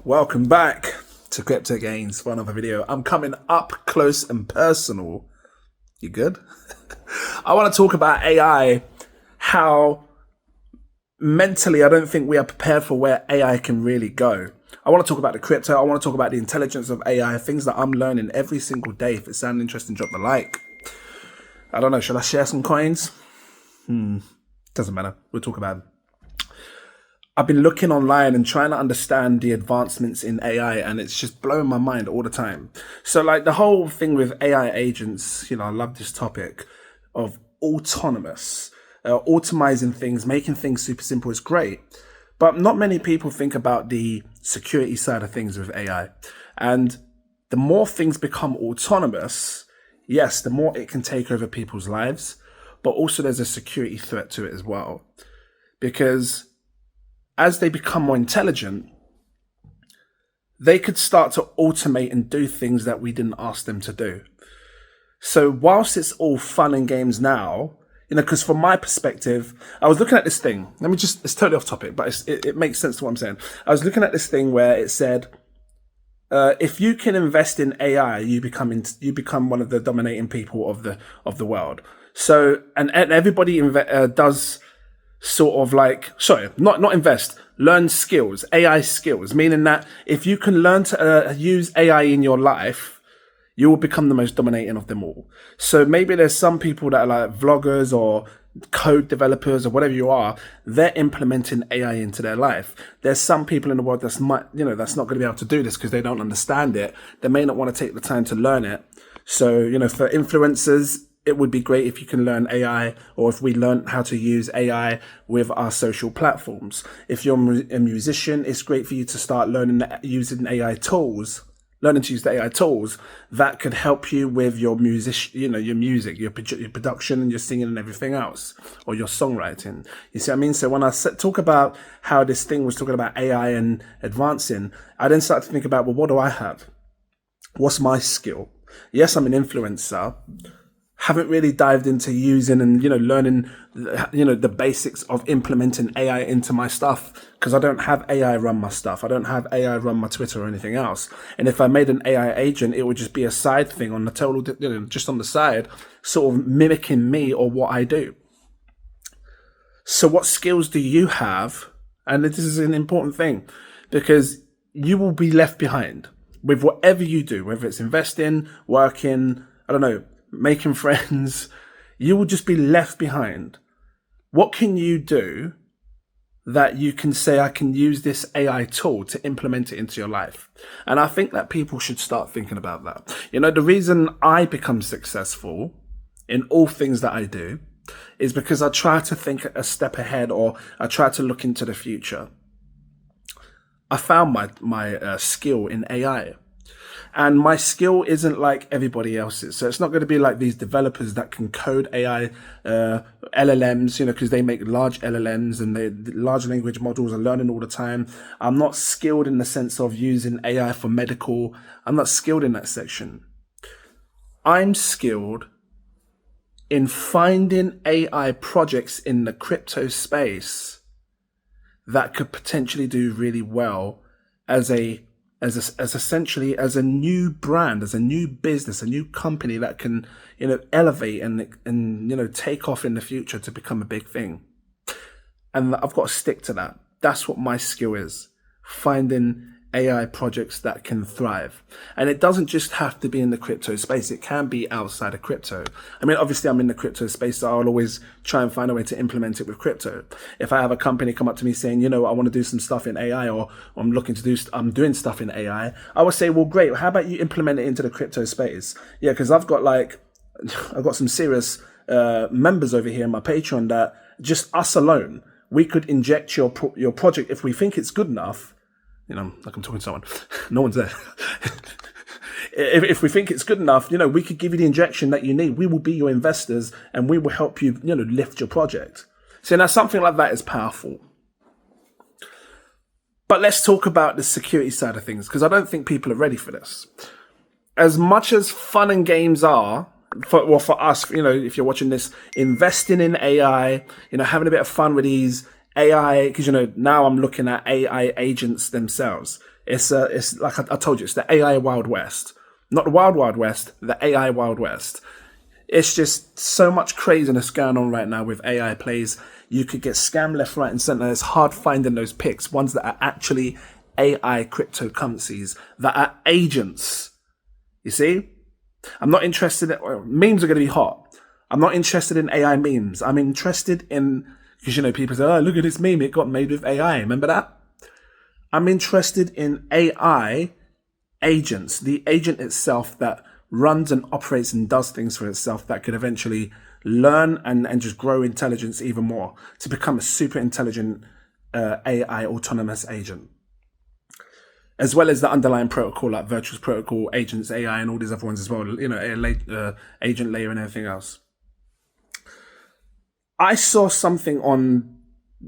Welcome back to Cryptogains for another video. I'm coming up close and personal. You good? I want to talk about AI, how mentally I don't think we are prepared for where AI can really go. I want to talk about the crypto. I want to talk about the intelligence of AI, things that I'm learning every single day. If it sounds interesting, drop the like. I don't know, should I share some coins? Doesn't matter. We'll talk about them. I've been looking online and trying to understand the advancements in AI, and it's just blowing my mind all the time. So like the whole thing with AI agents, I love this topic of autonomous, automizing things, making things super simple is great. But not many people think about the security side of things with AI. And the more things become autonomous, yes, the more it can take over people's lives, but also there's a security threat to it as well. Because as they become more intelligent, they could start to automate and do things that we didn't ask them to do. So whilst it's all fun and games now, because from my perspective, I was looking at this thing. It's totally off topic, but it makes sense to what I'm saying. I was looking at this thing where it said, if you can invest in AI, you become one of the dominating people of the world. So, and everybody does sort of like, not invest, learn skills, AI skills, meaning that if you can learn to use AI in your life, you will become the most dominating of them all. So maybe there's some people that are like vloggers or code developers or whatever you are, they're implementing AI into their life. There's some people in the world that's not going to be able to do this because they don't understand it. They may not want to take the time to learn it. So, for influencers, it would be great if you can learn AI, or if we learn how to use AI with our social platforms. If you're a musician, it's great for you to start learning using AI tools, learning to use the AI tools that could help you with your music, your production and your singing and everything else, or your songwriting. You see what I mean? So when I talk about how this thing was talking about AI and advancing, I then start to think about, well, what do I have? What's my skill? Yes, I'm an influencer. Haven't really dived into using and, learning, the basics of implementing AI into my stuff, because I don't have AI run my stuff. I don't have AI run my Twitter or anything else. And if I made an AI agent, it would just be a side thing on the total, just on the side, sort of mimicking me or what I do. So what skills do you have? And this is an important thing, because you will be left behind with whatever you do, whether it's investing, working, making friends. You will just be left behind. What can you do that you can say, I can use this AI tool to implement it into your life? And I think that people should start thinking about that. The reason I become successful in all things that I do is because I try to think a step ahead, or I try to look into the future. I found my skill in AI. And my skill isn't like everybody else's. So it's not going to be like these developers that can code AI, LLMs, because they make large LLMs and the large language models are learning all the time. I'm not skilled in the sense of using AI for medical. I'm not skilled in that section. I'm skilled in finding AI projects in the crypto space that could potentially do really well as essentially as a new brand, as a new business, a new company that can, elevate and take off in the future to become a big thing. And I've got to stick to that. That's what my skill is, finding AI projects that can thrive. And it doesn't just have to be in the crypto space. It can be outside of crypto. Obviously I'm in the crypto space, so I'll always try and find a way to implement it with crypto. If I have a company come up to me saying, I want to do some stuff in AI, or I'm doing stuff in AI, I would say, well, great. How about you implement it into the crypto space? Yeah, because I've got some serious members over here in my Patreon that just us alone, we could inject your project if we think it's good enough. Like I'm talking to someone. No one's there. If we think it's good enough, we could give you the injection that you need. We will be your investors and we will help you, lift your project. So now something like that is powerful. But let's talk about the security side of things, because I don't think people are ready for this. As much as fun and games are, for us, if you're watching this, investing in AI, having a bit of fun with these AI, because, you know, now I'm looking at AI agents themselves. It's like I told you, it's the AI Wild West. Not the Wild Wild West, the AI Wild West. It's just so much craziness going on right now with AI plays. You could get scammed left, right, and center. It's hard finding those picks, ones that are actually AI cryptocurrencies, that are agents. You see? I'm not interested in, memes are going to be hot. I'm not interested in AI memes. I'm interested in, because, you know, people say, oh, look at this meme, it got made with AI. Remember that? I'm interested in AI agents, the agent itself that runs and operates and does things for itself that could eventually learn and just grow intelligence even more to become a super intelligent AI autonomous agent. As well as the underlying protocol like Virtuous Protocol, Agents AI, and all these other ones as well, you know, agent layer and everything else. I saw something on,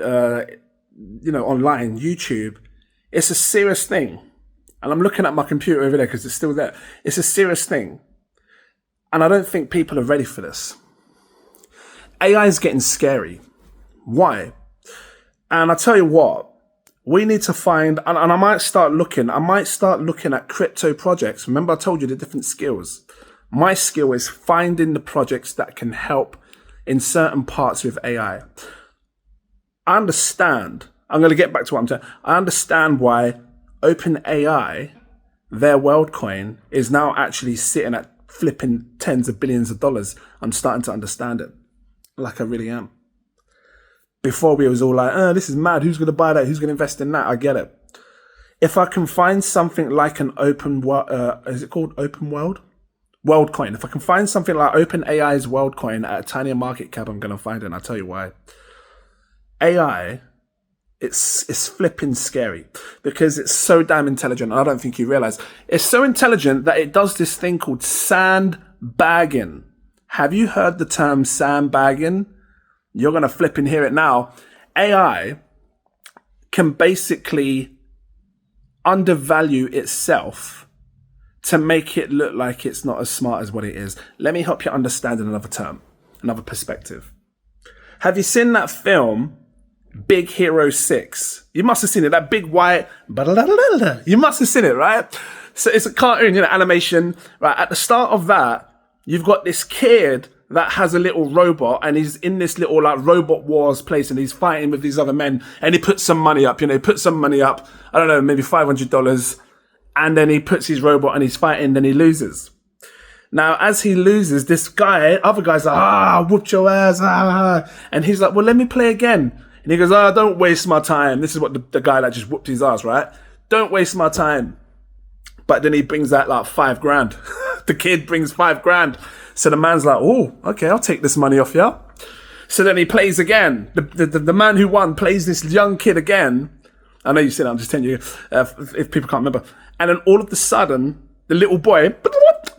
online, YouTube. It's a serious thing. And I'm looking at my computer over there because it's still there. It's a serious thing. And I don't think people are ready for this. AI is getting scary. Why? And I tell you what, we need to find, and I might start looking at crypto projects. Remember I told you the different skills. My skill is finding the projects that can help in certain parts with AI. I understand. I'm going to get back to what I'm saying. I understand why OpenAI, their WorldCoin, is now actually sitting at flipping tens of billions of dollars. I'm starting to understand it. Like I really am. Before we was all like, oh, this is mad. Who's going to buy that? Who's going to invest in that? I get it. If I can find something like an open world, is it called open world? WorldCoin. If I can find something like OpenAI's WorldCoin at a tinier market cap, I'm going to find it. And I'll tell you why. AI, it's flipping scary because it's so damn intelligent. And I don't think you realize it's so intelligent that it does this thing called sandbagging. Have you heard the term sandbagging? You're going to flip and hear it now. AI can basically undervalue itself to make it look like it's not as smart as what it is. Let me help you understand in another term, another perspective. Have you seen that film, Big Hero 6? You must have seen it, that big white, you must have seen it, right? So it's a cartoon, animation, right? At the start of that, you've got this kid that has a little robot and he's in this little like robot wars place and he's fighting with these other men and he puts some money up, I don't know, maybe $500. And then he puts his robot and he's fighting, then he loses. Now, as he loses, this guy, other guy's like, whooped your ass, And he's like, well, let me play again. And he goes, don't waste my time. This is what the guy that just whooped his ass, right? Don't waste my time. But then he brings out like $5,000. The kid brings $5,000. So the man's like, oh, okay, I'll take this money off you. So then he plays again. The man who won plays this young kid again. I know you said I'm just telling you if people can't remember. And then all of a sudden, the little boy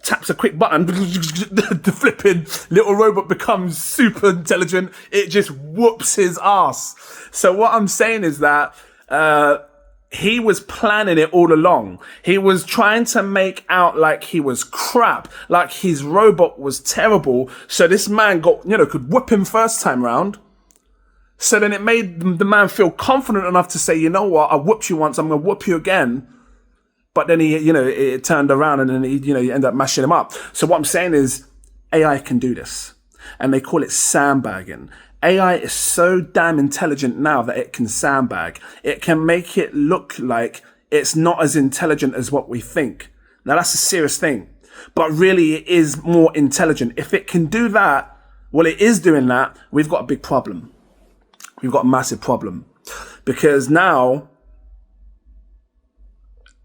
taps a quick button. The flipping little robot becomes super intelligent. It just whoops his ass. So what I'm saying is that he was planning it all along. He was trying to make out like he was crap, like his robot was terrible. So this man could whip him first time round. So then it made the man feel confident enough to say, you know what, I whooped you once, I'm going to whoop you again. But then it turned around and then you end up mashing him up. So what I'm saying is AI can do this. And they call it sandbagging. AI is so damn intelligent now that it can sandbag. It can make it look like it's not as intelligent as what we think. Now that's a serious thing. But really it is more intelligent. If it can do that, well, it is doing that, we've got a big problem. We've got a massive problem. Because now,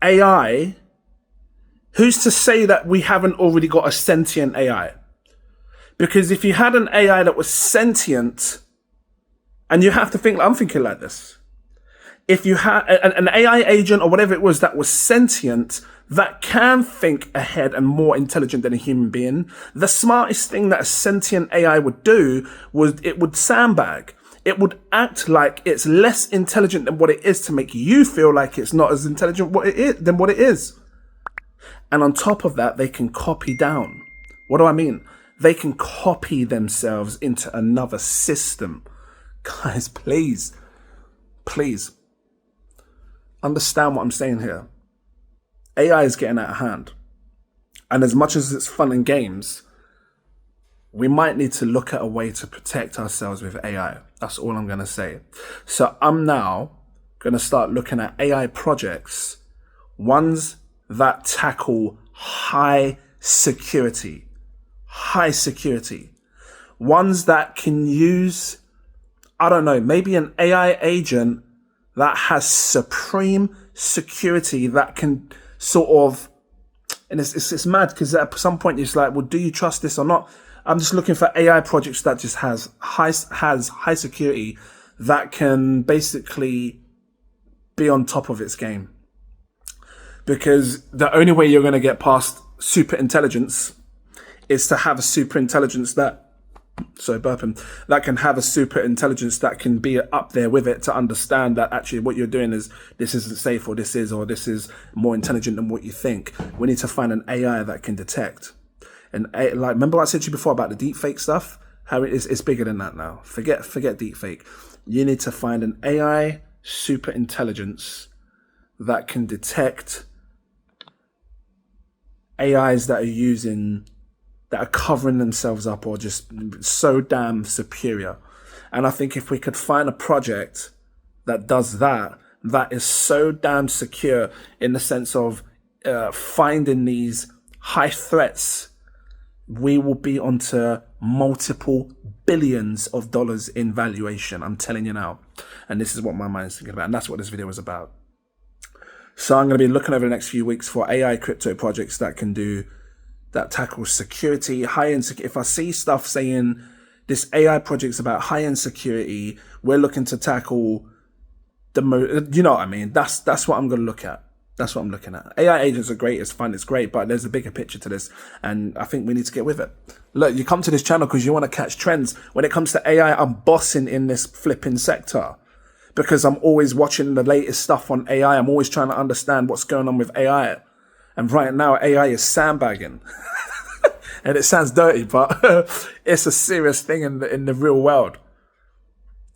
AI, who's to say that we haven't already got a sentient AI? Because if you had an AI that was sentient, and you have to think, I'm thinking like this. If you had an AI agent or whatever it was that was sentient, that can think ahead and more intelligent than a human being, the smartest thing that a sentient AI would do was it would sandbag. It would act like it's less intelligent than what it is to make you feel like it's not as intelligent than what it is. And on top of that, they can copy down. What do I mean? They can copy themselves into another system. Guys, please. please understand what I'm saying here. AI is getting out of hand. And as much as it's fun and games, we might need to look at a way to protect ourselves with AI. That's all I'm going to say. So I'm now going to start looking at AI projects, ones that tackle high security, ones that can use, I don't know, maybe an AI agent that has supreme security that can sort of, and it's mad because at some point it's like, well, do you trust this or not? I'm just looking for AI projects that just has high security that can basically be on top of its game. Because the only way you're going to get past super intelligence is to have a super intelligence that can have a super intelligence that can be up there with it to understand that actually what you're doing is, this isn't safe, or this is more intelligent than what you think. We need to find an AI that can detect. And like, remember what I said to you before about the deepfake stuff? How it's bigger than that now. Forget deepfake. You need to find an AI super intelligence that can detect AIs that are covering themselves up or just so damn superior. And I think if we could find a project that does that is so damn secure in the sense of finding these high threats, we will be onto multiple billions of dollars in valuation. I'm telling you now. And this is what my mind's thinking about. And that's what this video was about. So I'm going to be looking over the next few weeks for AI crypto projects that tackle security, high-end security. If I see stuff saying this AI project's about high-end security, we're looking to tackle you know what I mean? That's what I'm going to look at. That's what I'm looking at. AI agents are great, it's fun, it's great, but there's a bigger picture to this, and I think we need to get with it. Look, you come to this channel because you want to catch trends. When it comes to AI, I'm bossing in this flipping sector because I'm always watching the latest stuff on AI. I'm always trying to understand what's going on with AI. And right now, AI is sandbagging. And it sounds dirty, but it's a serious thing in the real world.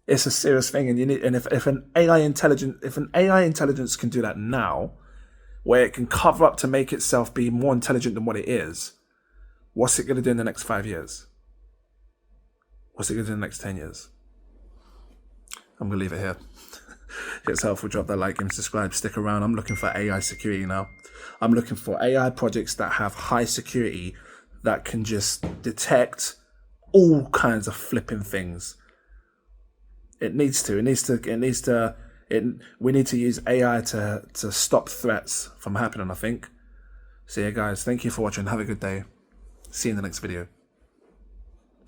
It's a serious thing, and if an AI intelligence can do that now, where it can cover up to make itself be more intelligent than what it is, what's it going to do in the next 5 years? What's it going to do in the next 10 years? I'm going to leave it here. If it's helpful, drop that like and subscribe. Stick around. I'm looking for AI security now. I'm looking for AI projects that have high security that can just detect all kinds of flipping things. We need to use AI to stop threats from happening, I think. So yeah, guys, thank you for watching. Have a good day. See you in the next video.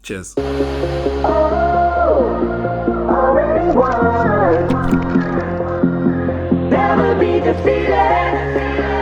Cheers. Never be defeated.